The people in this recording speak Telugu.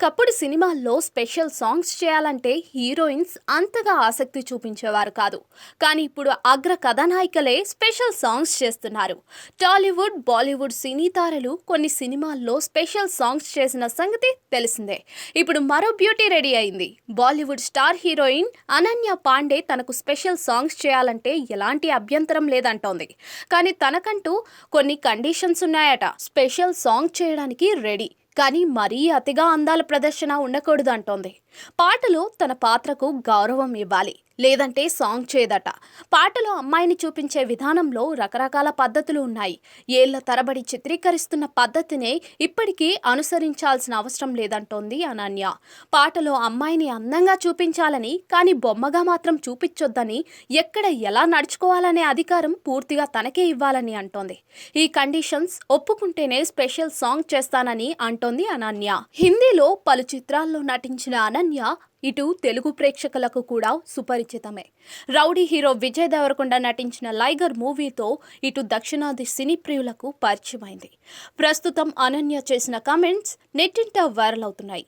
ఒకప్పుడు సినిమాల్లో స్పెషల్ సాంగ్స్ చేయాలంటే హీరోయిన్స్ అంతగా ఆసక్తి చూపించేవారు కాదు. కానీ ఇప్పుడు అగ్ర కథానాయికలే స్పెషల్ సాంగ్స్ చేస్తున్నారు. టాలీవుడ్, బాలీవుడ్ సినీ తారలు కొన్ని సినిమాల్లో స్పెషల్ సాంగ్స్ చేసిన సంగతి తెలిసిందే. ఇప్పుడు మరో బ్యూటీ రెడీ అయింది. బాలీవుడ్ స్టార్ హీరోయిన్ అనన్య పాండే తనకు స్పెషల్ సాంగ్స్ చేయాలంటే ఎలాంటి అభ్యంతరం లేదంటోంది. కానీ తనకంటూ కొన్ని కండిషన్స్ ఉన్నాయట. స్పెషల్ సాంగ్ చేయడానికి రెడీ, కానీ మరీ అతిగా అందాల ప్రదర్శన ఉండకూడదు అంటోంది. పాటలో తన పాత్రకు గౌరవం ఇవ్వాలి, లేదంటే సాంగ్ చేయదట. పాటలో అమ్మాయిని చూపించే విధానంలో రకరకాల పద్ధతులు ఉన్నాయి. ఏళ్ల తరబడి చిత్రీకరిస్తున్న పద్ధతినే ఇప్పటికీ అనుసరించాల్సిన అవసరం లేదంటోంది అనన్య. పాటలో అమ్మాయిని అందంగా చూపించాలని, కానీ బొమ్మగా మాత్రం చూపించొద్దని, ఎక్కడ ఎలా నడుచుకోవాలనే అధికారం పూర్తిగా తనకే ఇవ్వాలని అంటోంది. ఈ కండిషన్స్ ఒప్పుకుంటేనే స్పెషల్ సాంగ్ చేస్తానని అంటోంది అనన్య. హిందీలో పలు చిత్రాల్లో నటించిన అనన్య ఇటు తెలుగు ప్రేక్షకులకు కూడా సుపరిచితమే. రౌడీ హీరో విజయ్ దేవరకొండ నటించిన లైగర్ మూవీతో ఇటు దక్షిణాది సినీ ప్రియులకు పరిచయమైంది. ప్రస్తుతం అనన్య చేసిన కామెంట్స్ నెట్టింట వైరల్ అవుతున్నాయి.